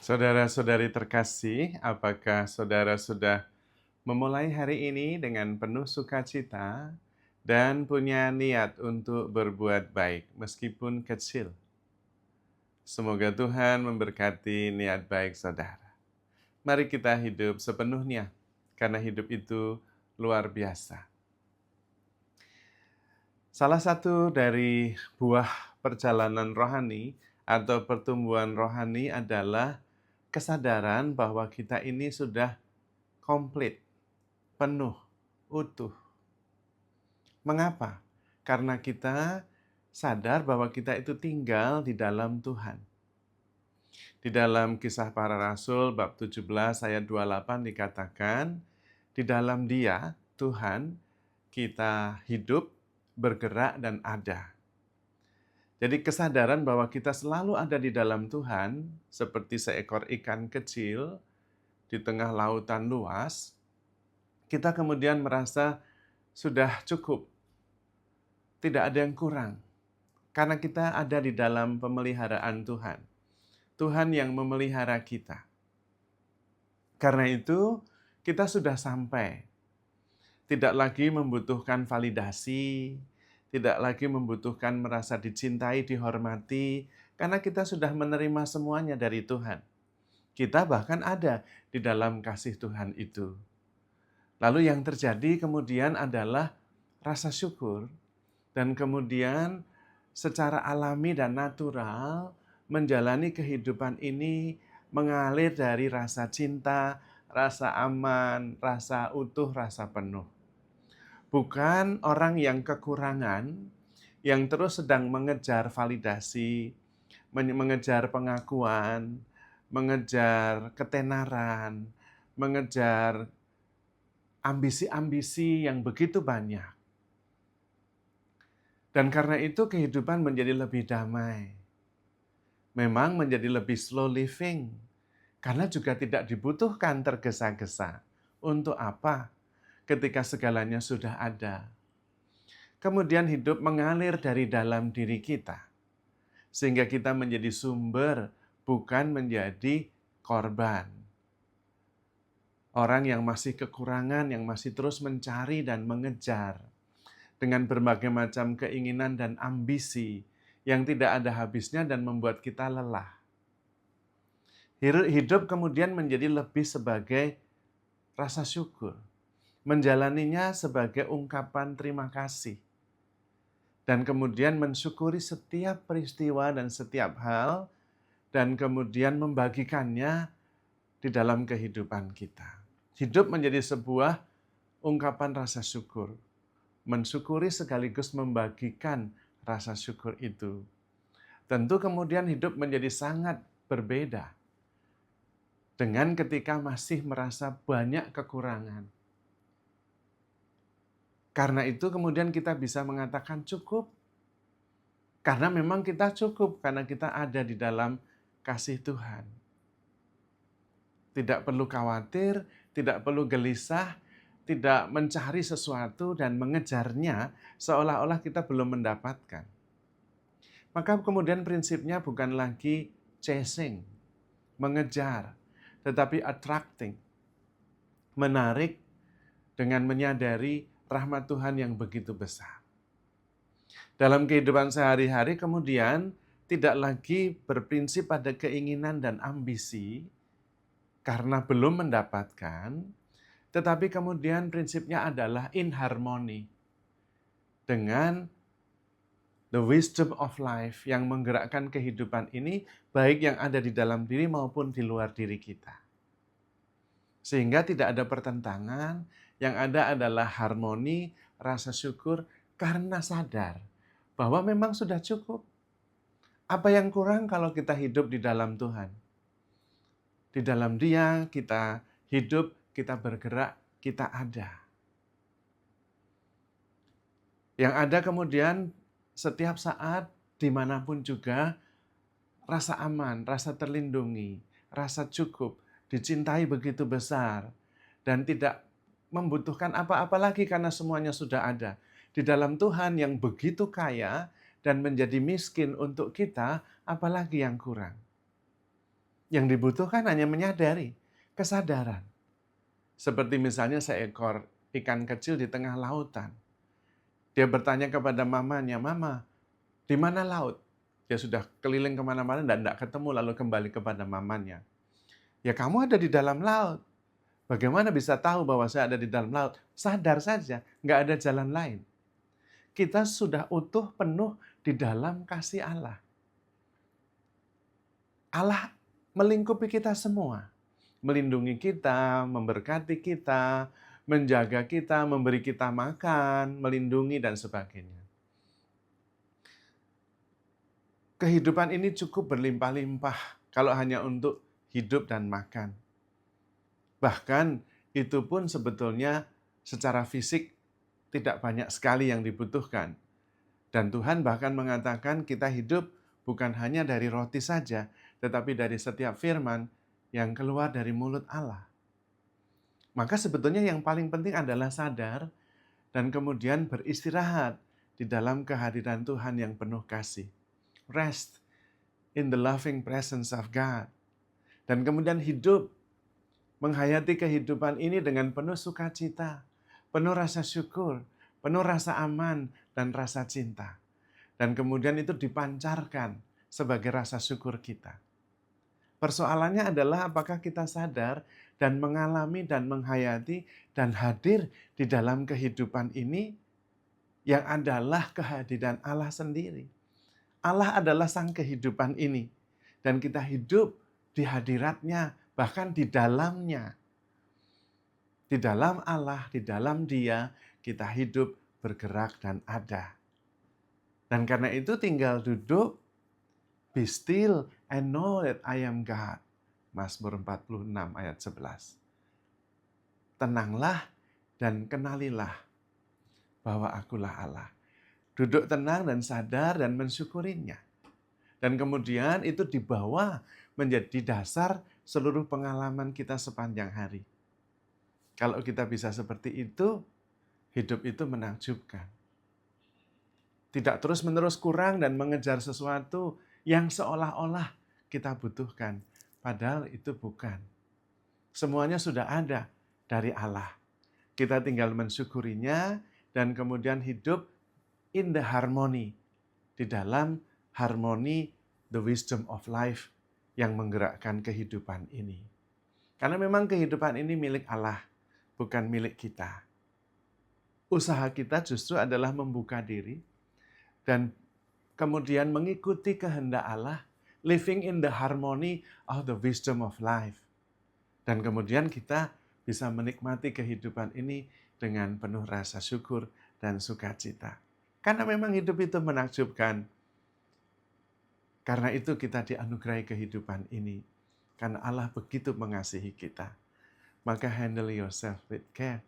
Saudara-saudari terkasih, apakah saudara sudah memulai hari ini dengan penuh sukacita dan punya niat untuk berbuat baik meskipun kecil? Semoga Tuhan memberkati niat baik saudara. Mari kita hidup sepenuhnya, karena hidup itu luar biasa. Salah satu dari buah perjalanan rohani atau pertumbuhan rohani adalah kesadaran bahwa kita ini sudah komplit, penuh, utuh. Mengapa? Karena kita sadar bahwa kita itu tinggal di dalam Tuhan. Di dalam Kisah Para Rasul bab 17 ayat 28 dikatakan, di dalam Dia, Tuhan, kita hidup, bergerak, dan ada. Jadi kesadaran bahwa kita selalu ada di dalam Tuhan, seperti seekor ikan kecil di tengah lautan luas, kita kemudian merasa sudah cukup, tidak ada yang kurang. Karena kita ada di dalam pemeliharaan Tuhan. Tuhan yang memelihara kita. Karena itu, kita sudah sampai. Tidak lagi membutuhkan validasi, tidak lagi membutuhkan merasa dicintai, dihormati, karena kita sudah menerima semuanya dari Tuhan. Kita bahkan ada di dalam kasih Tuhan itu. Lalu yang terjadi kemudian adalah rasa syukur, dan kemudian secara alami dan natural menjalani kehidupan ini mengalir dari rasa cinta, rasa aman, rasa utuh, rasa penuh. Bukan orang yang kekurangan, yang terus sedang mengejar validasi, mengejar pengakuan, mengejar ketenaran, mengejar ambisi-ambisi yang begitu banyak. Dan karena itu kehidupan menjadi lebih damai. Memang menjadi lebih slow living. Karena juga tidak dibutuhkan tergesa-gesa. Untuk apa? Ketika segalanya sudah ada. Kemudian hidup mengalir dari dalam diri kita. Sehingga kita menjadi sumber, bukan menjadi korban. Orang yang masih kekurangan, yang masih terus mencari dan mengejar dengan berbagai macam keinginan dan ambisi yang tidak ada habisnya dan membuat kita lelah. Hidup kemudian menjadi lebih sebagai rasa syukur, menjalaninya sebagai ungkapan terima kasih, dan kemudian mensyukuri setiap peristiwa dan setiap hal, dan kemudian membagikannya di dalam kehidupan kita. Hidup menjadi sebuah ungkapan rasa syukur, mensyukuri sekaligus membagikan rasa syukur itu. Tentu kemudian hidup menjadi sangat berbeda dengan ketika masih merasa banyak kekurangan. Karena itu kemudian kita bisa mengatakan cukup. Karena memang kita cukup, karena kita ada di dalam kasih Tuhan. Tidak perlu khawatir, tidak perlu gelisah, tidak mencari sesuatu dan mengejarnya seolah-olah kita belum mendapatkan. Maka kemudian prinsipnya bukan lagi chasing, mengejar, tetapi attracting, menarik dengan menyadari rahmat Tuhan yang begitu besar. Dalam kehidupan sehari-hari kemudian tidak lagi berprinsip pada keinginan dan ambisi karena belum mendapatkan, tetapi kemudian prinsipnya adalah in harmony dengan the wisdom of life yang menggerakkan kehidupan ini, baik yang ada di dalam diri maupun di luar diri kita. Sehingga tidak ada pertentangan, yang ada adalah harmoni, rasa syukur, karena sadar bahwa memang sudah cukup. Apa yang kurang kalau kita hidup di dalam Tuhan? Di dalam Dia kita hidup, kita bergerak, kita ada. Yang ada kemudian setiap saat, dimanapun juga, rasa aman, rasa terlindungi, rasa cukup, dicintai begitu besar, dan tidak membutuhkan apa-apa lagi karena semuanya sudah ada. Di dalam Tuhan yang begitu kaya dan menjadi miskin untuk kita, apalagi yang kurang. Yang dibutuhkan hanya menyadari, kesadaran. Seperti misalnya seekor ikan kecil di tengah lautan. Dia bertanya kepada mamanya, "Mama, di mana laut?" Dia sudah keliling kemana-mana dan tidak ketemu, lalu kembali kepada mamanya. "Ya kamu ada di dalam laut. Bagaimana bisa tahu bahwa saya ada di dalam laut?" Sadar saja, nggak ada jalan lain. Kita sudah utuh penuh di dalam kasih Allah. Allah melingkupi kita semua. Melindungi kita, memberkati kita, menjaga kita, memberi kita makan, melindungi, dan sebagainya. Kehidupan ini cukup berlimpah-limpah kalau hanya untuk hidup dan makan. Bahkan itu pun sebetulnya secara fisik tidak banyak sekali yang dibutuhkan. Dan Tuhan bahkan mengatakan kita hidup bukan hanya dari roti saja, tetapi dari setiap firman yang keluar dari mulut Allah. Maka sebetulnya yang paling penting adalah sadar dan kemudian beristirahat di dalam kehadiran Tuhan yang penuh kasih. Rest in the loving presence of God. Dan kemudian hidup, menghayati kehidupan ini dengan penuh sukacita, penuh rasa syukur, penuh rasa aman, dan rasa cinta. Dan kemudian itu dipancarkan sebagai rasa syukur kita. Persoalannya adalah apakah kita sadar dan mengalami dan menghayati dan hadir di dalam kehidupan ini yang adalah kehadiran Allah sendiri. Allah adalah sang kehidupan ini. Dan kita hidup di hadiratnya, bahkan di dalamnya. Di dalam Allah, di dalam Dia, kita hidup, bergerak, dan ada. Dan karena itu tinggal duduk, be still and know that I am God. Mazmur 46 ayat 11. Tenanglah dan kenalilah bahwa akulah Allah. Duduk tenang dan sadar dan mensyukurinya. Dan kemudian itu dibawa menjadi dasar seluruh pengalaman kita sepanjang hari. Kalau kita bisa seperti itu, hidup itu menakjubkan. Tidak terus-menerus kurang dan mengejar sesuatu yang seolah-olah kita butuhkan. Padahal itu bukan. Semuanya sudah ada dari Allah. Kita tinggal mensyukurinya dan kemudian hidup in the harmony. Di dalam harmoni the wisdom of life yang menggerakkan kehidupan ini. Karena memang kehidupan ini milik Allah, bukan milik kita. Usaha kita justru adalah membuka diri dan kemudian mengikuti kehendak Allah, living in the harmony of the wisdom of life. Dan kemudian kita bisa menikmati kehidupan ini dengan penuh rasa syukur dan sukacita. Karena memang hidup itu menakjubkan. Karena itu kita dianugerahi kehidupan ini. Karena Allah begitu mengasihi kita. Maka handle yourself with care.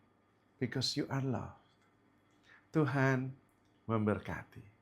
Because you are loved. Tuhan memberkati.